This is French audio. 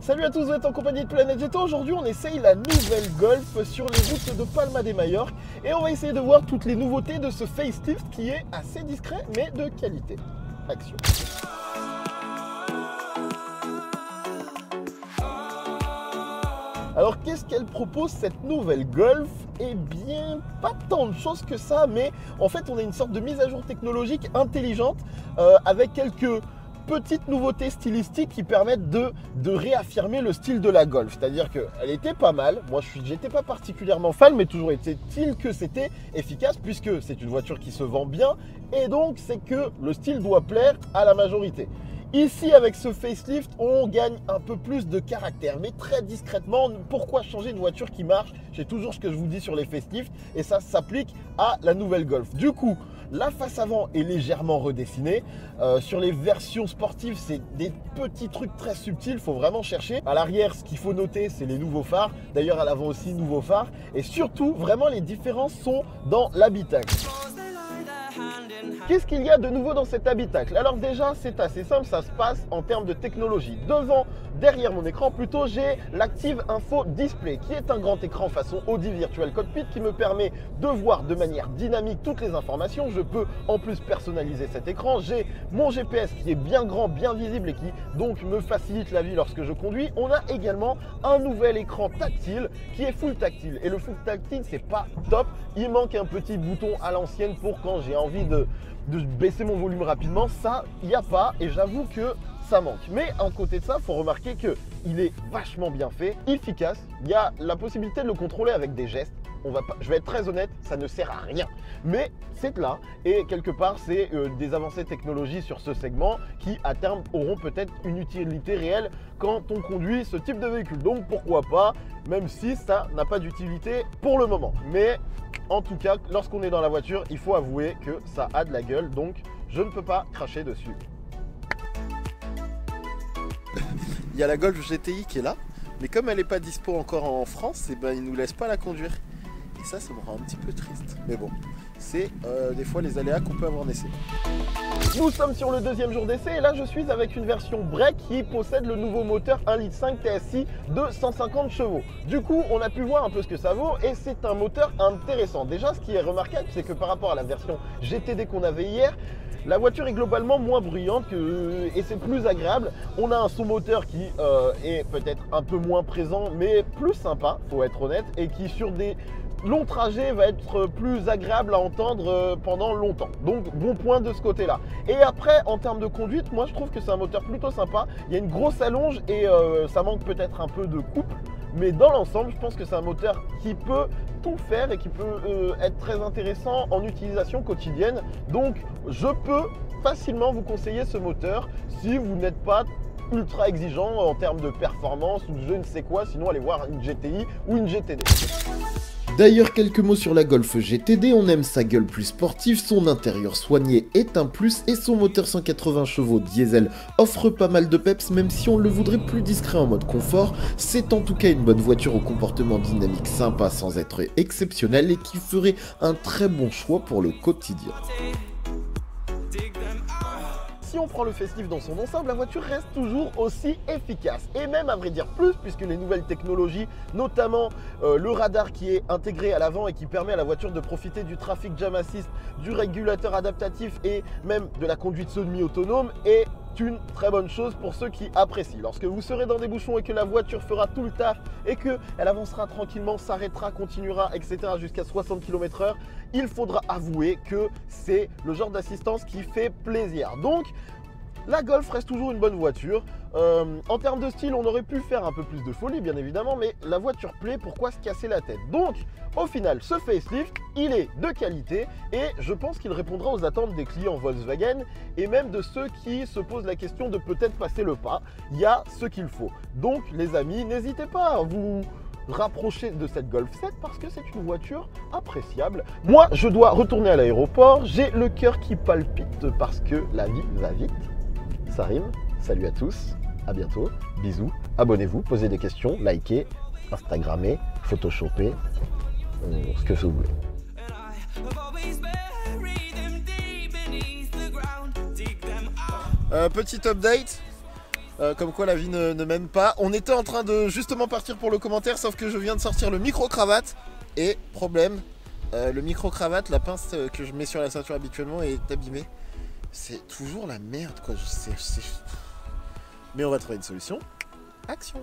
Salut à tous, vous êtes en compagnie de Planète GT. Aujourd'hui, on essaye la nouvelle Golf sur les routes de Palma de Majorque et on va essayer de voir toutes les nouveautés de ce facelift qui est assez discret mais de qualité. Action. Alors qu'est-ce qu'elle propose cette nouvelle Golf? Eh bien, pas tant de choses que ça, mais en fait on a une sorte de mise à jour technologique intelligente avec quelques petites nouveautés stylistiques qui permettent de réaffirmer le style de la Golf. C'est-à-dire qu'elle était pas mal, moi j'étais pas particulièrement fan, mais toujours était-il que c'était efficace puisque c'est une voiture qui se vend bien et donc c'est que le style doit plaire à la majorité. Ici, avec ce facelift, on gagne un peu plus de caractère, mais très discrètement. Pourquoi changer une voiture qui marche? C'est toujours ce que je vous dis sur les facelifts et ça s'applique à la nouvelle Golf. Du coup, la face avant est légèrement redessinée. Sur les versions sportives, c'est des petits trucs très subtils, il faut vraiment chercher. À l'arrière, ce qu'il faut noter, c'est les nouveaux phares. D'ailleurs, à l'avant aussi, nouveaux phares. Et surtout, vraiment, les différences sont dans l'habitacle. Qu'est-ce qu'il y a de nouveau dans cet habitacle? Alors déjà, c'est assez simple, ça se passe en termes de technologie. Derrière mon écran plutôt, j'ai l'Active Info Display, qui est un grand écran façon Audi Virtual Cockpit qui me permet de voir de manière dynamique toutes les informations. Je peux en plus personnaliser cet écran. J'ai mon GPS qui est bien grand, bien visible et qui donc me facilite la vie lorsque je conduis. On a également un nouvel écran tactile qui est full tactile. Et le full tactile, c'est pas top. Il manque un petit bouton à l'ancienne pour quand j'ai envie de baisser mon volume rapidement. Ça, il n'y a pas et j'avoue que ça manque. Mais à côté de ça, il faut remarquer qu'il est vachement bien fait, efficace. Il y a la possibilité de le contrôler avec des gestes. Je vais être très honnête, ça ne sert à rien. Mais c'est là et quelque part, c'est des avancées technologiques sur ce segment qui à terme auront peut-être une utilité réelle quand on conduit ce type de véhicule. Donc pourquoi pas, même si ça n'a pas d'utilité pour le moment. Mais en tout cas, lorsqu'on est dans la voiture, il faut avouer que ça a de la gueule. Donc je ne peux pas cracher dessus. Il y a la Golf GTI qui est là, mais comme elle n'est pas dispo encore en France, eh ben, ils ne nous laissent pas la conduire. Et ça me rend un petit peu triste. Mais bon, c'est des fois les aléas qu'on peut avoir en essai. Nous sommes sur le deuxième jour d'essai et là je suis avec une version break qui possède le nouveau moteur 1,5 litre TSI de 150 chevaux. Du coup, on a pu voir un peu ce que ça vaut et c'est un moteur intéressant. Déjà, ce qui est remarquable, c'est que par rapport à la version GTD qu'on avait hier, la voiture est globalement moins bruyante et c'est plus agréable. On a un son moteur qui est peut-être un peu moins présent mais plus sympa, faut être honnête, et qui sur des longs trajets va être plus agréable à entendre pendant longtemps. Donc bon point de ce côté-là. Et après, en termes de conduite, moi je trouve que c'est un moteur plutôt sympa. Il y a une grosse allonge et ça manque peut-être un peu de couple. Mais dans l'ensemble, je pense que c'est un moteur qui peut tout faire et qui peut être très intéressant en utilisation quotidienne. Donc, je peux facilement vous conseiller ce moteur si vous n'êtes pas ultra exigeant en termes de performance ou je ne sais quoi. Sinon, allez voir une GTI ou une GTD. D'ailleurs, quelques mots sur la Golf GTD, on aime sa gueule plus sportive, son intérieur soigné est un plus et son moteur 180 chevaux diesel offre pas mal de peps même si on le voudrait plus discret en mode confort. C'est en tout cas une bonne voiture au comportement dynamique sympa sans être exceptionnel et qui ferait un très bon choix pour le quotidien. Si on prend le facelift dans son ensemble, la voiture reste toujours aussi efficace et même à vrai dire plus puisque les nouvelles technologies, notamment le radar qui est intégré à l'avant et qui permet à la voiture de profiter du traffic jam assist, du régulateur adaptatif et même de la conduite semi-autonome est une très bonne chose pour ceux qui apprécient. Lorsque vous serez dans des bouchons et que la voiture fera tout le taf et qu'elle avancera tranquillement, s'arrêtera, continuera, etc. jusqu'à 60 km/h, il faudra avouer que c'est le genre d'assistance qui fait plaisir. Donc, la Golf reste toujours une bonne voiture. En termes de style, on aurait pu faire un peu plus de folie, bien évidemment, mais la voiture plaît, pourquoi se casser la tête? Donc, au final, ce facelift, il est de qualité et je pense qu'il répondra aux attentes des clients Volkswagen et même de ceux qui se posent la question de peut-être passer le pas. Il y a ce qu'il faut. Donc, les amis, n'hésitez pas à vous rapprocher de cette Golf 7 parce que c'est une voiture appréciable. Moi, je dois retourner à l'aéroport. J'ai le cœur qui palpite parce que la vie va vite. Ça rime. Salut à tous, à bientôt, bisous, abonnez-vous, posez des questions, likez, instagrammez, photoshopez, ce que vous voulez. Petit update, Comme quoi la vie ne mène pas. On était en train de justement partir pour le commentaire, sauf que je viens de sortir le micro-cravate. Et problème, le micro-cravate, la pince que je mets sur la ceinture habituellement est abîmée. C'est toujours la merde quoi, je sais. Mais on va trouver une solution. Action.